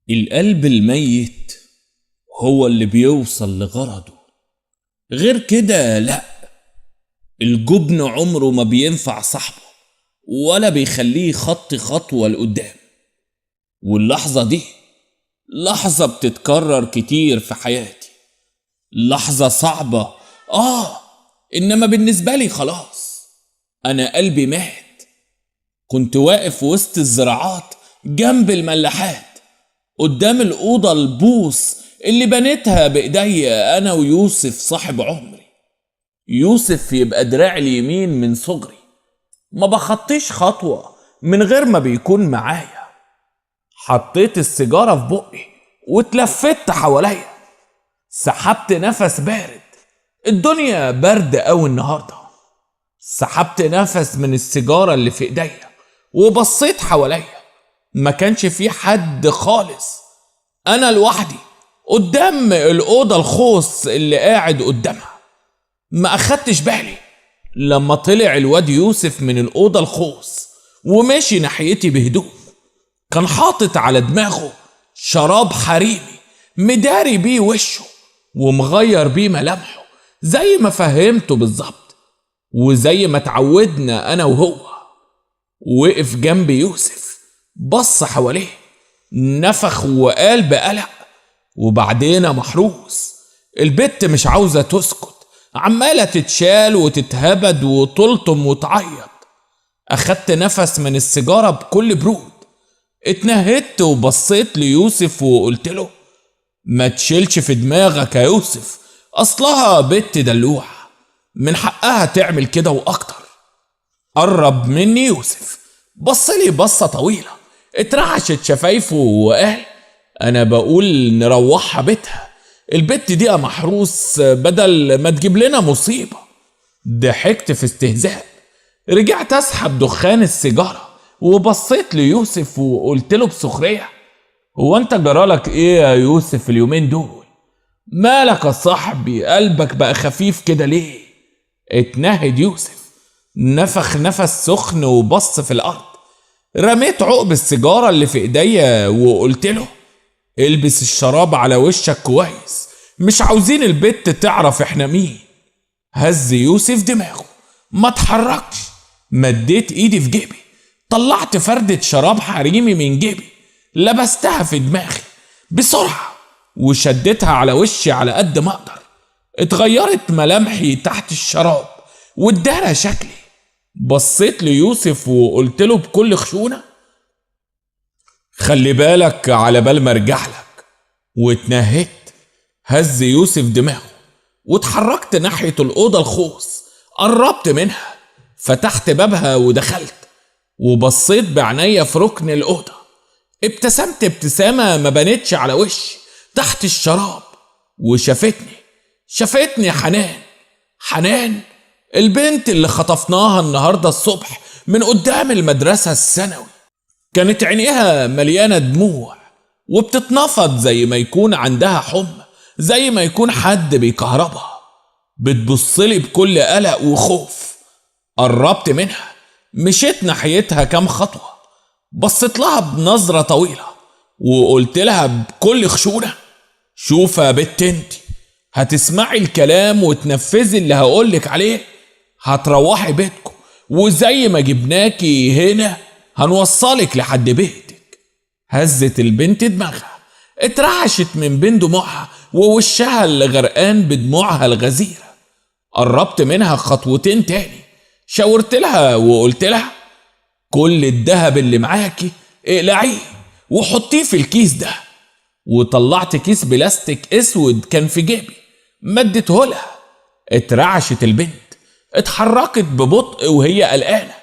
القلب الميت هو اللي بيوصل لغرضه، غير كده لا. الجبن عمره ما بينفع صاحبه ولا بيخليه يخطي خطوة لقدام. واللحظة دي لحظة بتتكرر كتير في حياتي، لحظة صعبة إنما بالنسبة لي خلاص أنا قلبي مات. كنت واقف وسط الزراعات جنب الملاحات قدام الأوضة البوص اللي بنيتها بإيديا أنا ويوسف صاحب عمري. يوسف يبقى دراعي اليمين من صغري، ما بخطيش خطوة من غير ما بيكون معايا. حطيت السيجارة في بقي واتلفت حواليا، سحبت نفس بارد. الدنيا برد قوي النهاردة. سحبت نفس من السيجارة اللي في ايديا وبصيت حواليا، ما كانش في حد خالص. انا لوحدي قدام الأوضة الخوص اللي قاعد قدامها. ما اخدتش بالي لما طلع الواد يوسف من الأوضة الخوص وماشي ناحيتي بهدوء. كان حاطط على دماغه شراب حريمي مداري بيه وشه ومغير بيه ملامحه زي ما فهمته بالظبط وزي ما اتعودنا انا وهو. وقف جنب يوسف، بص حواليه، نفخ وقال بقلق: وبعدين محروس. البت مش عاوزة تسكت، عمالة تتشال وتتهبد وتلطم وتعيط. أخدت نفس من السيجارة بكل برود، اتنهدت وبصيت ليوسف وقلت له: ما تشيلش في دماغك يا يوسف، أصلها بنت دلوعة من حقها تعمل كده وأكتر. قرب مني يوسف، بصلي بصة طويلة، اترعشت شفايفه وقال: أنا بقول نروحها بيتها، البت دي يا محروس بدل ما تجيب لنا مصيبة. ضحكت في استهزاء، رجعت أسحب دخان السيجارة وبصيت ليوسف وقلت له بسخرية: هو أنت جرالك إيه يا يوسف اليومين دول؟ مالك يا صاحبي، قلبك بقى خفيف كده ليه؟ اتنهد يوسف، نفخ نفس سخن وبص في الأرض. رميت عقب السيجارة اللي في ايديا وقلت له: البس الشراب على وشك كويس، مش عاوزين البت تعرف احنا مين. هز يوسف دماغه، ما اتحركش. مديت ايدي في جيبي، طلعت فردة شراب حريمي من جيبي، لبستها في دماغي بسرعة وشدتها على وشي على قد ما اقدر. اتغيرت ملامحي تحت الشراب وادانا شكلي. بصيت ليوسف وقلت له بكل خشونة: خلي بالك على بال ما ارجع لك. واتنهدت. هز يوسف دماغه واتحركت ناحية الأوضة الخوص، قربت منها، فتحت بابها ودخلت وبصيت بعناية في ركن الأوضة. ابتسمت ابتسامة ما بانتش على وشي تحت الشراب، وشافتني حنان البنت اللي خطفناها النهاردة الصبح من قدام المدرسة الثانوي. كانت عينيها مليانة دموع وبتتنفض زي ما يكون عندها حمى، زي ما يكون حد بيكهربها. بتبصلي بكل قلق وخوف. قربت منها، مشيت ناحيتها كام خطوة، بصيت لها بنظرة طويلة وقلت لها بكل خشونة: شوف يا بت، انت هتسمعي الكلام وتنفذي اللي هقولك عليه، هتروحي بيتكم، وزي ما جبناكي هنا هنوصلك لحد بيتك. هزت البنت دماغها، اترعشت من بين دموعها ووشها اللي غرقان بدموعها الغزيرة. قربت منها خطوتين تاني، شاورت لها وقلت لها: كل الذهب اللي معاكي اقلعيه وحطيه في الكيس ده. وطلعت كيس بلاستيك اسود كان في جيبي، مدته لها. اترعشت البنت، اتحركت ببطء وهي قلقانة.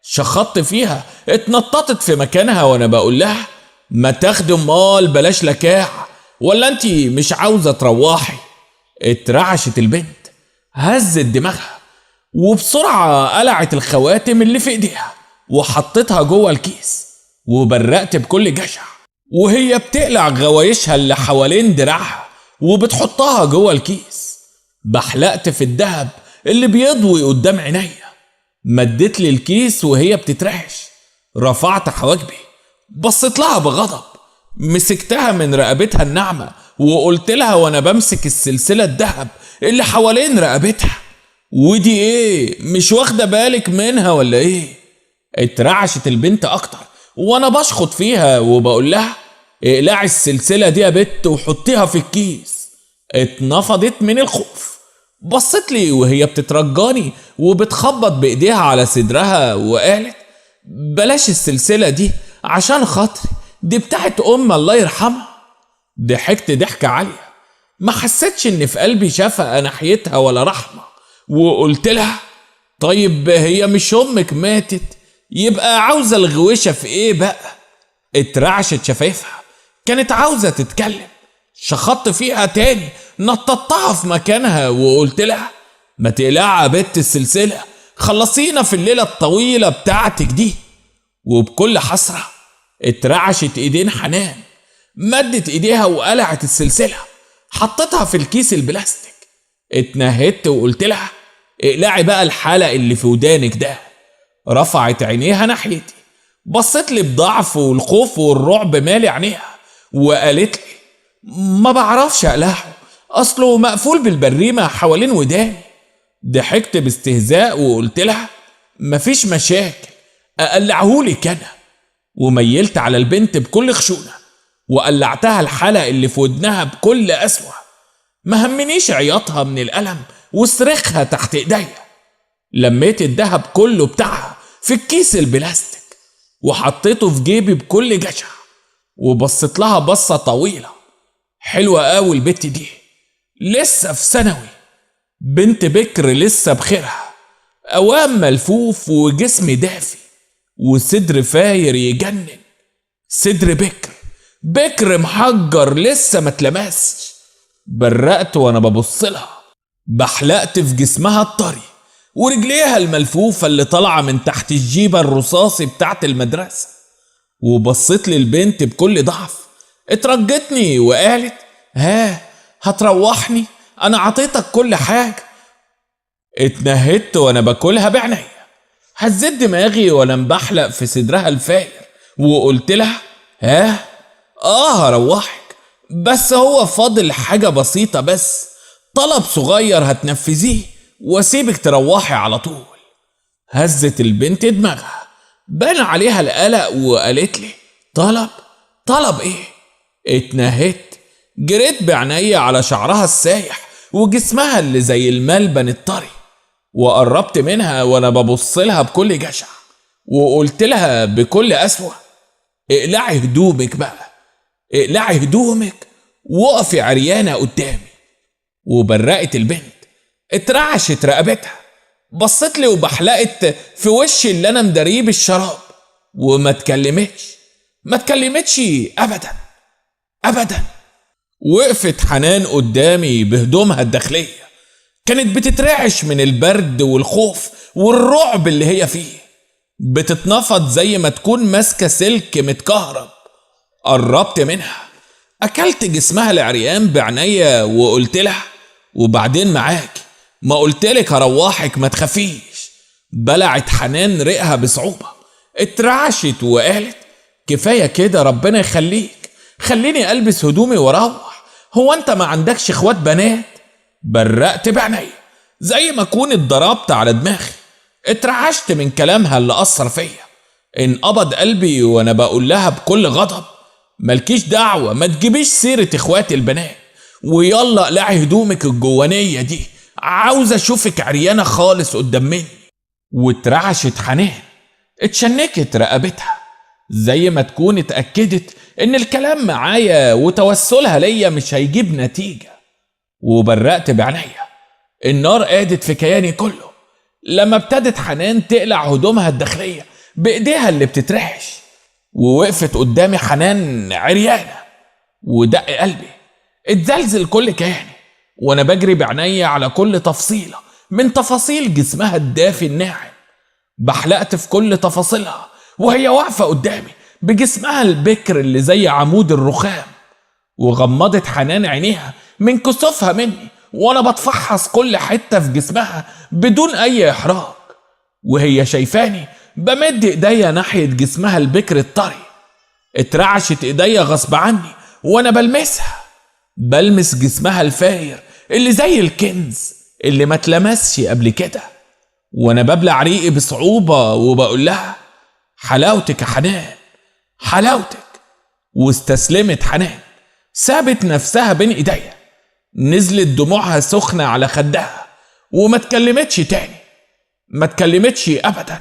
شخطت فيها، اتنططت في مكانها وانا بقول لها: ما تاخدي مال بلاش لكاع، ولا انتي مش عاوزة تروحي؟ اترعشت البنت، هزت دماغها وبسرعة قلعت الخواتم اللي في ايديها وحطتها جوه الكيس. وبرقت بكل جشع وهي بتقلع غوايشها اللي حوالين دراعها وبتحطها جوه الكيس. بحلقت في الدهب اللي بيضوي قدام عينيا. مدت لي الكيس وهي بتترعش. رفعت حواجبي، بصيت لها بغضب مسكتها من رقبتها الناعمة وقلت لها وانا بمسك السلسلة الذهب اللي حوالين رقبتها: ودي ايه، مش واخدة بالك منها ولا ايه؟ اترعشت البنت اكتر وانا بشخط فيها وبقول لها: اقلعي السلسلة دي يا بت وحطيها في الكيس. اتنفضت من الخوف، بصت لي وهي بتترجاني وبتخبط بايديها على صدرها وقالت: بلاش السلسلة دي عشان خاطري، دي بتاعت الله يرحمها. ضحكت ضحكة عالية، ما حسيتش ان في قلبي شفقة ناحيتها ولا رحمة، وقلت لها: طيب هي مش امك ماتت، يبقى عاوزة الغوشة في ايه بقى؟ اترعشت شفايفها، كانت عاوزة تتكلم. شخطت فيها تاني، نططتها في مكانها وقلت لها: ما تقلعها بنت السلسلة، خلصينا في الليلة الطويلة بتاعتك دي. وبكل حسرة اترعشت ايدين حنان، مدت ايديها وقلعت السلسلة، حطتها في الكيس البلاستيك. اتنهدت وقلت لها: اقلعي بقى الحلق اللي في ودانك ده. رفعت عينيها ناحيتي، بصت لي بضعف والخوف والرعب مالي عينيها، وقالت لي: ما بعرفش اقلعه، اصله مقفول بالبريمة حوالين وداني. ضحكت باستهزاء وقلت لها: مفيش مشاكل، اقلعهولك انا. وميلت على البنت بكل خشونة وقلعتها الحلق اللي في ودنها بكل قسوة. ما همنيش عياطها من الألم وصريخها تحت ايديا. لميت الدهب كله بتاعها في الكيس البلاستيك وحطيته في جيبي بكل جشع، وبصيت لها بصة طويلة: حلوة قوي البت دي، لسه في ثانوي، بنت بكر لسه بخيرها، قوام ملفوف وجسم دافي وصدر فاير يجنن. صدر بكر محجر لسه ما اتلمسش. برقت وانا ببص لها، بحلقت في جسمها الطري ورجليها الملفوفة اللي طالعة من تحت الجيبة الرصاصي بتاعت المدرسة. وبصيت للبنت بكل ضعف، اترجتني وقالت: ها، هتروحني؟ انا عطيتك كل حاجة. اتنهدت وانا باكلها بعينيا، هزيت دماغي وانا مبحلق في صدرها الفاير وقلت لها: ها، هروحك، بس هو فاضل حاجة بسيطة بس، طلب صغير هتنفذيه واسيبك تروحي على طول. هزت البنت دماغها، بان عليها القلق وقالت لي: طلب ايه؟ اتنهدت، جريت بعينيا على شعرها السايح وجسمها اللي زي الملبن الطري، وقربت منها وانا ببص لها بكل جشع وقلت لها بكل قسوة: اقلعي هدومك بقى، اقلعي هدومك وقفي عريانة قدامي. وبرقت البنت، اترعشت رقبتها، بصت لي وبحلقت في وشي اللي انا مدريه بالشراب، وما اتكلمتش ابدا. وقفت حنان قدامي بهدومها الداخلية، كانت بتترعش من البرد والخوف والرعب اللي هي فيه، بتتنفض زي ما تكون ماسكة سلك متكهرب. قربت منها، أكلت جسمها العريان بعناية وقلت لها: وبعدين معاكي، ما قلتلك هروحك، ما تخافيش. بلعت حنان ريقها بصعوبة، اترعشت وقالت: كفاية كده، ربنا يخليك، خليني ألبس هدومي واروح، هو أنت ما عندكش اخوات بنات؟ برقت بعينيا زي ما كون اتضربت على دماغي. اترعشت من كلامها اللي أثر فيا، انقبض قلبي وانا بقول لها بكل غضب: مالكيش دعوة، ما تجيبيش سيرة اخواتي البنات، ويلا اقلعي هدومك الجوانية دي، عاوزة اشوفك عريانة خالص قدام مني. واترعشت حنان، اتشنكت رقبتها زي ما تكون اتأكدت ان الكلام معايا وتوسلها ليا مش هيجيب نتيجة. وبرقت بعينيا، النار قادت في كياني كله لما ابتدت حنان تقلع هدومها الداخلية بايديها اللي بتترعش، ووقفت قدامي حنان عريانة، ودق قلبي اتزلزل كل كياني وانا بجري بعينيا على كل تفصيلة من تفاصيل جسمها الدافي الناعم. بحلقت في كل تفاصيلها وهي واقفة قدامي بجسمها البكر اللي زي عمود الرخام. وغمضت حنان عينيها من كسوفها مني وانا بتفحص كل حتة في جسمها بدون اي احراج، وهي شايفاني بمد ايديا ناحية جسمها البكر الطري. اترعشت ايديا غصب عني وانا بلمس جسمها الفاير اللي زي الكنز اللي ما اتلمسش قبل كده، وانا ببلع ريقي بصعوبة وبقول لها حلاوتك يا حنان، حلاوتك. واستسلمت حنان، سابت نفسها بين ايديا، نزلت دموعها سخنة على خدها وما اتكلمتش تاني، ما اتكلمتش ابدا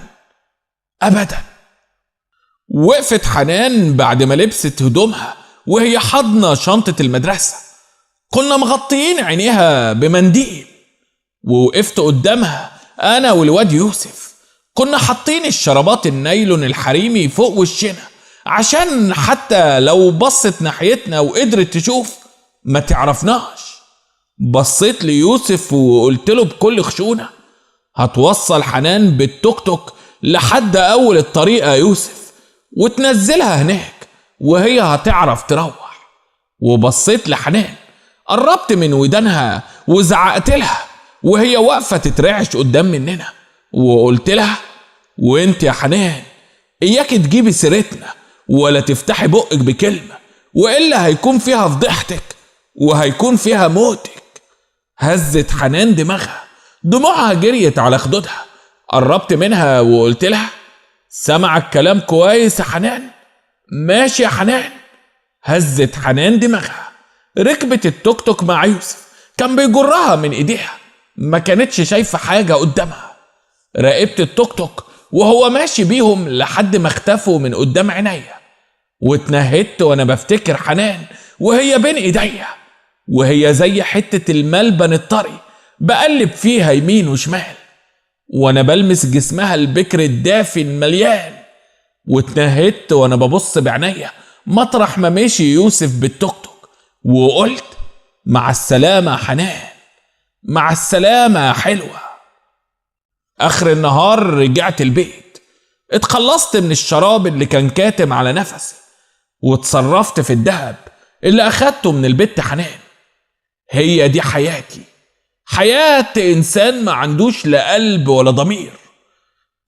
ابدا. وقفت حنان بعد ما لبست هدومها وهي حاضنة شنطة المدرسة، كنا مغطيين عينيها بمنديل، ووقفت قدامها انا والواد يوسف، كنا حاطين الشرابات النايلون الحريمي فوق وشنا عشان حتى لو بصت ناحيتنا وقدرت تشوف ما تعرفناش. بصيت ليوسف وقلت له بكل خشونة هتوصل حنان بالتوك توك لحد اول الطريق يا يوسف وتنزلها هناك وهي هتعرف تروح. وبصيت لحنان، قربت من ودانها وزعقت لها وهي واقفة تترعش قدام مننا، وقلت لها وانت يا حنان اياك تجيبي سيرتنا ولا تفتحي بقك بكلمة، وإلا هيكون فيها فضيحتك وهيكون فيها موتك. هزت حنان دماغها، دموعها جريت على خدودها. قربت منها وقلت لها سمع الكلام كويس يا حنان؟ ماشي يا حنان. هزت حنان دماغها، ركبت التوك توك مع يوسف، كان بيجرها من ايديها، ما كانتش شايفة حاجة قدامها. راقبت التوك توك وهو ماشي بيهم لحد ما اختفوا من قدام عينيا، واتنهدت وانا بفتكر حنان وهي بين ايديا، وهي زي حتة الملبن الطري بقلب فيها يمين وشمال، وانا بلمس جسمها البكر الدافي المليان. واتنهدت وانا ببص بعينيا مطرح ما مشي يوسف بالتوك توك، وقلت مع السلامة يا حنان، مع السلامة يا حلوة. اخر النهار رجعت البيت، اتخلصت من الشراب اللي كان كاتم على نفسي، واتصرفت في الدهب اللي اخدته من البت حنان. هي دي حياتي، حياة انسان ما عندوش لا قلب ولا ضمير.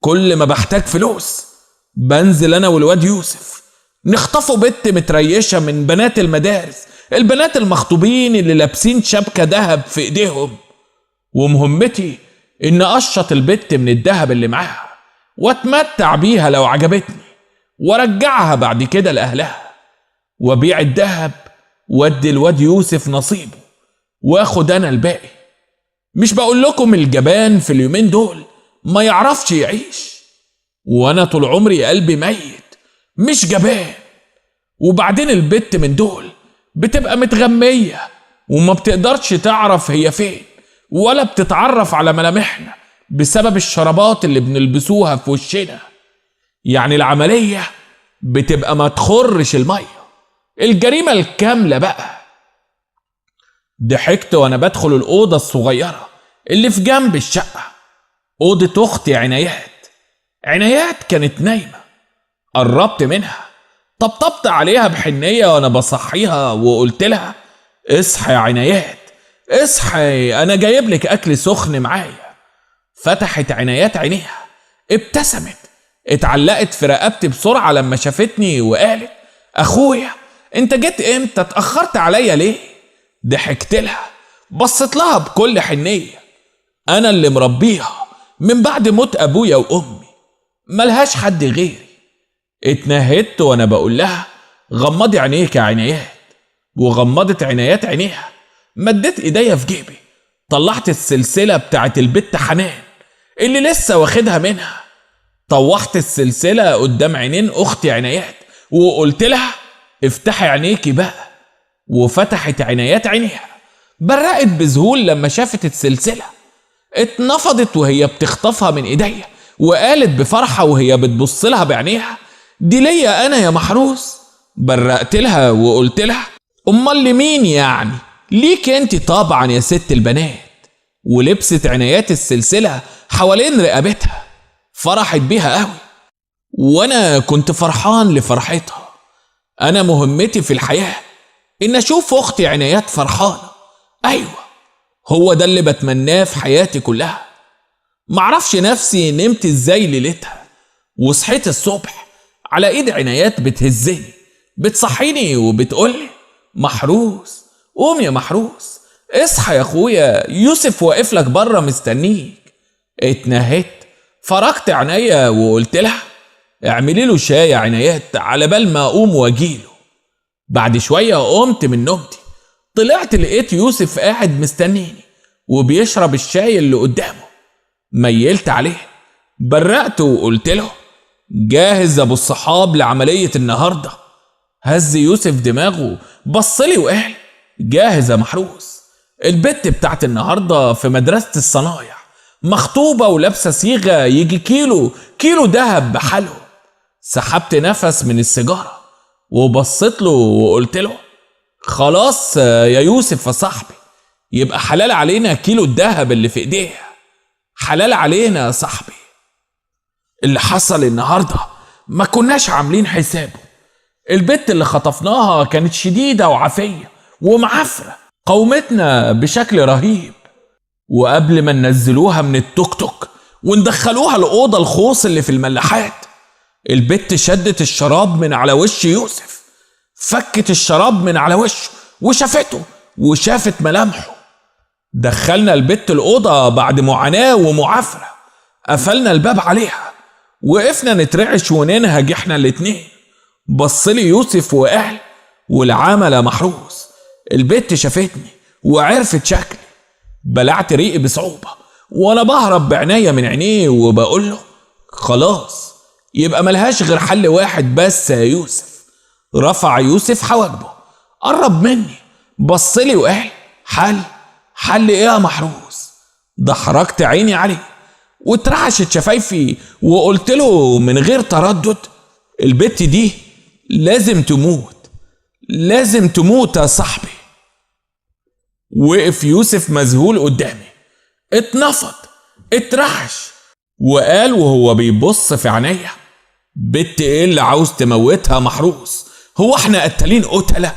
كل ما بحتاج فلوس بنزل انا والواد يوسف نخطفوا بنت متريشة من بنات المدارس، البنات المخطوبين اللي لابسين شبكة دهب في ايديهم، ومهمتي ان اشط البت من الدهب اللي معاها واتمتع بيها لو عجبتني، وارجعها بعد كده لاهلها، وابيع الدهب وادي الواد يوسف نصيبه واخد انا الباقي. مش بقول لكم الجبان في اليومين دول ما يعرفش يعيش، وانا طول عمري قلبي ميت مش جبان. وبعدين البت من دول بتبقى متغمية وما بتقدرش تعرف هي فين، ولا بتتعرف على ملامحنا بسبب الشرابات اللي بنلبسوها في وشنا. يعني العملية بتبقى ما تخرش المية، الجريمة الكاملة بقى. ضحكت وانا بدخل الأوضة الصغيرة اللي في جنب الشقة، أوضة أختي عنايات. عنايات كانت نايمة، قربت منها طبطبت عليها بحنية وانا بصحيها وقلت لها اصحي يا عنايات اصحي، انا جايب لك اكل سخن معايا. فتحت عنايات عينيها، ابتسمت، اتعلقت في رقبتي بسرعة لما شافتني وقالت اخويا انت جيت امتى؟ اتأخرت عليا ليه؟ ضحكت لها، بصت لها بكل حنية، انا اللي مربيها من بعد موت ابويا وامي، ملهاش حد غيري. اتنهدت وانا بقول لها غمضي عينيك يا عنايات، وغمضت عنايات عينيها. مدت ايديا في جيبي، طلعت السلسلة بتاعت البت حنان اللي لسه واخدها منها، طوحت السلسلة قدام عينين اختي عنايات وقلت لها افتحي عينيكي بقى. وفتحت عنايات عينيها، برقت بذهول لما شافت السلسلة، اتنفضت وهي بتخطفها من ايديا وقالت بفرحة وهي بتبص لها بعينيها دي ليا انا يا محروس. برقت لها وقلت لها امال لمين يعني؟ ليك انت طبعا يا ست البنات. ولبست عنايات السلسلة حوالين رقبتها، فرحت بيها قوي وانا كنت فرحان لفرحتها. انا مهمتي في الحياة ان اشوف اختي عنايات فرحانة، ايوه هو ده اللي بتمناه في حياتي كلها. معرفش نفسي نمت ازاي ليلتها، وصحيت الصبح على ايد عنايات بتهزني بتصحيني وبتقولي محروس قوم يا محروس، اصحى يا اخويا، يوسف واقف لك بره مستنيك. اتنهدت، فرجت عينيا وقلت لها اعملي له شاي يا عنايات على بال ما اقوم واجيله. بعد شويه قمت من نومتي، طلعت لقيت يوسف قاعد مستنيني وبيشرب الشاي اللي قدامه. ميلت عليه، برقته وقلت له جاهز ابو الصحاب لعمليه النهارده؟ هز يوسف دماغه، بصلي وقال جاهز يا محروس، البت بتاعت النهارده في مدرسه الصنايع، مخطوبه ولابسه صيغه يجي كيلو دهب بحالهم. سحبت نفس من السيجاره وبصيت له وقلت له خلاص يا يوسف يا صاحبي، يبقى حلال علينا كيلو الدهب اللي في ايديها، حلال علينا يا صاحبي. اللي حصل النهارده ما كناش عاملين حسابه. البت اللي خطفناها كانت شديده وعافيه ومعفره، قومتنا بشكل رهيب. وقبل ما ننزلوها من التوك توك وندخلوها الأوضة الخوص اللي في الملاحات، البت شدت الشراب من على وش يوسف، فكت الشراب من على وشه وشافته وشافت ملامحه. دخلنا البت الأوضة بعد معاناة ومعافرة، قفلنا الباب عليها، وقفنا نترعش وننهج احنا الاتنين. بصلي يوسف وقال والعمل يا محروس، البت شافتني وعرفت شكلي. بلعت ريقي بصعوبة وانا بهرب بعناية من عينيه وبقول له خلاص يبقى ملهاش غير حل واحد بس يا يوسف. رفع يوسف حواجبه، قرب مني، بصلي وقال حل ايه يا محروس؟ ضحركت عيني عليه واترعشت شفايفي وقلت له من غير تردد البت دي لازم تموت يا صاحبي. وقف يوسف مذهول قدامي، اتنفض، اترعش، وقال وهو بيبص في عينيا بت ايه اللي عاوز تموتها محروس؟ هو احنا قتالين قتلة؟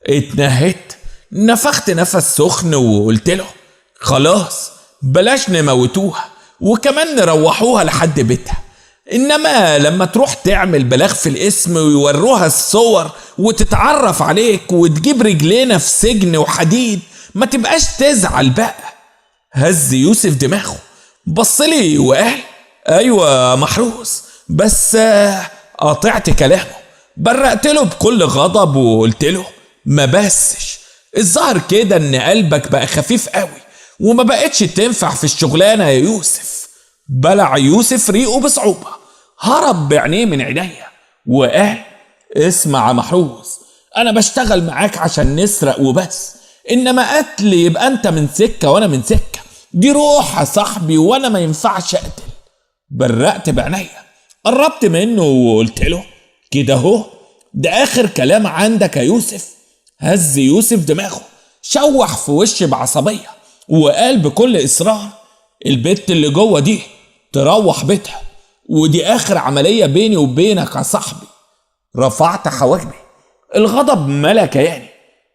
اتنهدت، نفخت نفس سخن وقلت له خلاص بلاش نموتوها وكمان نروحوها لحد بيتها، انما لما تروح تعمل بلاغ في الاسم ويوروها الصور وتتعرف عليك وتجيب رجلينا في سجن وحديد ما تبقاش تزعل بقى. هز يوسف دماغه، بصلي وقال ايوه محروس، بس قاطعت كلامه، برقت له بكل غضب وقلت له ما بسش، الظاهر كده ان قلبك بقى خفيف قوي وما بقتش تنفع في الشغلانه يا يوسف. بلع يوسف ريقه بصعوبه، هرب بعينيه من عينيا وقال اسمع يا محروس، انا بشتغل معاك عشان نسرق وبس، انما قتل يبقى انت من سكه وانا من سكه، دي روح يا صاحبي وانا ما ينفعش اقتل. برقت بعينيا، قربت منه وقلت له كده اهو، ده اخر كلام عندك يا يوسف؟ هز يوسف دماغه، شوح في وشي بعصبيه وقال بكل اصرار البت اللي جوه دي تروح بيتها، ودي اخر عمليه بيني وبينك يا صاحبي. رفعت حواجبي، الغضب ملا كياني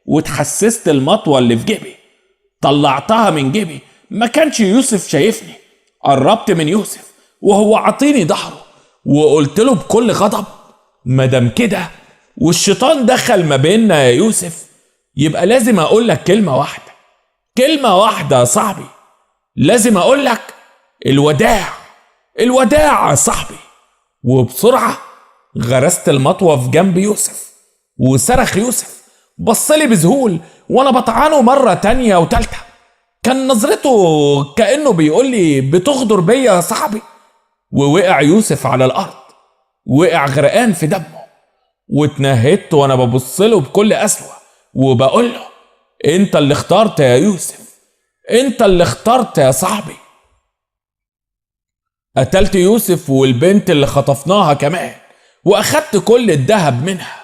وتحسست المطوه اللي في جيبي، طلعتها من جيبي، ما كانش يوسف شايفني. قربت من يوسف وهو عطيني ظهره وقلت له بكل غضب مادام كده والشيطان دخل ما بيننا يا يوسف، يبقى لازم اقول لك كلمه واحده يا صاحبي، لازم اقول لك الوداع يا صاحبي. وبسرعه غرست المطوه في جنب يوسف وصرخ يوسف، بصلي بذهول وانا بطعنه مره تانية وتالتة، كان نظرته كأنه بيقول لي بتغدر بيا يا صاحبي. ووقع يوسف على الارض، وقع غرقان في دمه، واتنهدت وانا ببصله بكل قسوه وبقول له انت اللي اخترت يا يوسف، انت اللي اخترت يا صاحبي. قتلت يوسف والبنت اللي خطفناها كمان، واخدت كل الذهب منها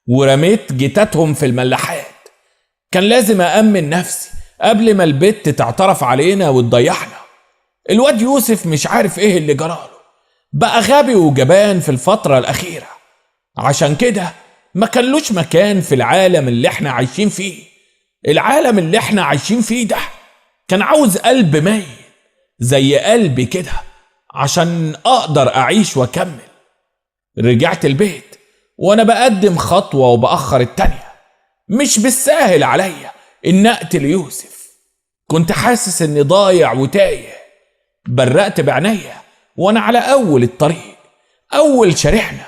ورميت جتاتهم في الملاحات. كان لازم أأمن نفسي قبل ما البت تعترف علينا وتضيعنا. الواد يوسف مش عارف ايه اللي جراله، بقى غبي وجبان في الفترة الأخيرة، عشان كده ما كانلوش مكان في العالم اللي احنا عايشين فيه. العالم اللي احنا عايشين فيه ده كان عاوز قلب ميت زي قلبي كده عشان اقدر اعيش واكمل. رجعت البيت وانا بقدم خطوة وبأخر التانية. مش بالساهل عليا ان اقتل يوسف. كنت حاسس اني ضايع وتايه. برقت بعينيا وانا على اول الطريق، اول شارعنا،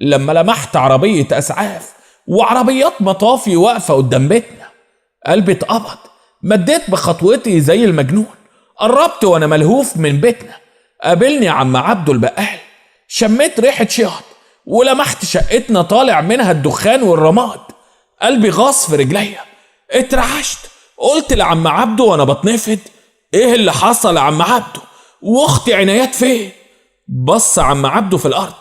لما لمحت عربية اسعاف وعربيات مطافي واقفة قدام بيتنا. قلبي اتقبض. مديت بخطوتي زي المجنون. قربت وانا ملهوف من بيتنا. قابلني عم عبده البقال. شميت ريحة شياط ولمحت شقتنا طالع منها الدخان والرماد. قلبي غاص في رجليا. اترعشت. قلت لعم عبده وانا بتنفض: ايه اللي حصل يا عم عبده؟ واختي عنايات فين؟ بص عم عبده في الارض،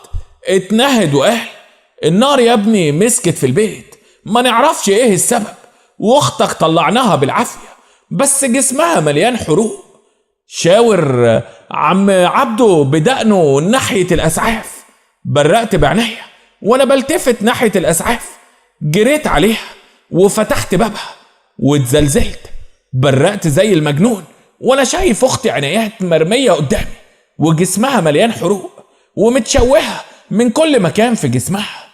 اتنهد وقال: النار يا ابني مسكت في البيت، ما نعرفش ايه السبب، واختك طلعناها بالعافية بس جسمها مليان حروق. شاور عم عبده بدقنه ناحية الاسعاف. برقت بعينيا وانا بلتفت ناحية الاسعاف. جريت عليها وفتحت بابها واتزلزلت. برقت زي المجنون وانا شايف اختي عنايات مرمية قدامي وجسمها مليان حروق ومتشوهة من كل مكان في جسمها.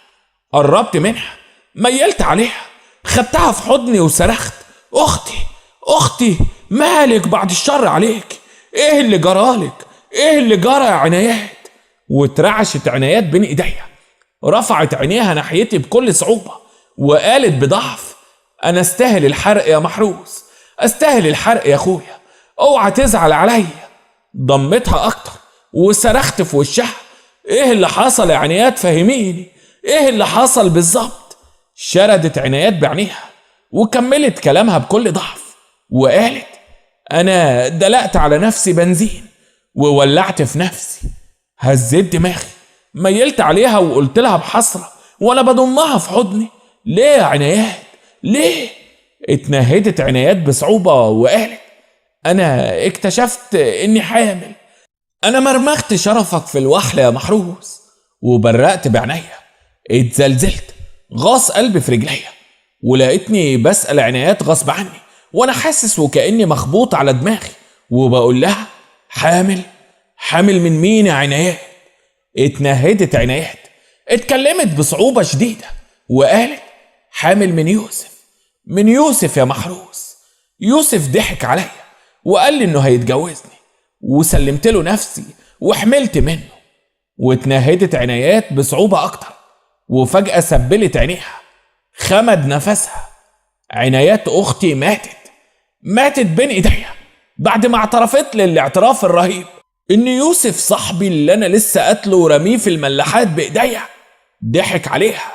قربت منها، ميلت عليها، خدتها في حضني وصرخت: اختي اختي، مالك بعد الشر عليك؟ ايه اللي جرالك؟ ايه اللي جرى يا عنايات؟ واترعشت عنايات بين ايديا. رفعت عينيها ناحيتي بكل صعوبة وقالت بضعف: انا استاهل الحرق يا محروس، استاهل الحرق يا اخويا، اوعى تزعل عليا. ضمتها اكتر وصرخت في وشها: ايه اللي حصل يا عنايات؟ فهميني، ايه اللي حصل بالظبط؟ شردت عنايات بعينيها وكملت كلامها بكل ضعف وقالت: انا دلقت على نفسي بنزين وولعت في نفسي. هزيت دماغي، ميلت عليها وقلت لها بحسرة وانا بضمها في حضني: ليه يا عنايات؟ ليه؟ اتنهدت عنايات بصعوبة وقالت: انا اكتشفت اني حامل. انا مرمغت شرفك في الوحل يا محروس. وبرقت بعينيا. اتزلزلت، غاص قلبي في رجليا ولقيتني بسأل عنايات غصب عني وانا حاسس وكأني مخبوط على دماغي وبقول لها: حامل؟ حامل من مين يا عنايات؟ اتنهدت عنايات، اتكلمت بصعوبة شديدة وقالت: حامل من يوسف. من يوسف يا محروس. يوسف ضحك عليا وقال لي انه هيتجوزني وسلمت له نفسي وحملت منه. واتنهدت عنايات بصعوبة اكتر وفجأة سبلت عينيها، خمد نفسها. عنايات اختي ماتت بين ايديا بعد ما اعترفت لي الاعتراف الرهيب ان يوسف صاحبي اللي انا لسه قتله ورميه في الملاحات بايديا ضحك عليها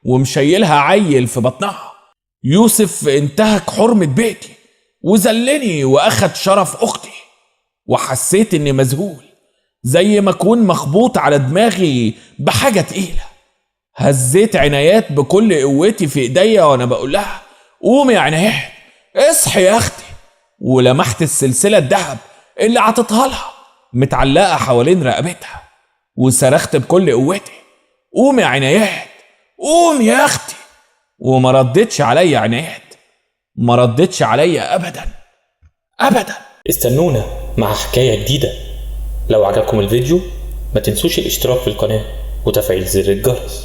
ومشيلها عيل في بطنها. يوسف انتهك حرمة بيتي وذلني واخد شرف اختي. وحسيت اني مذهول، زي ما اكون مخبوط على دماغي بحاجة تقيلة. هزيت عنايات بكل قوتي في ايديا وانا بقول لها: قومي يا عنايات، اصحي يا اختي. ولمحت السلسلة الذهب اللي عطتها لها متعلقة حوالين رقبتها وصرخت بكل قوتي: قومي يا عنايات، قومي يا اختي. وما ردتش عليا عنايات، ما ردتش عليا ابدا ابدا. استنونا مع حكاية جديدة. لو عجبكم الفيديو ما تنسوش الاشتراك في القناة وتفعيل زر الجرس.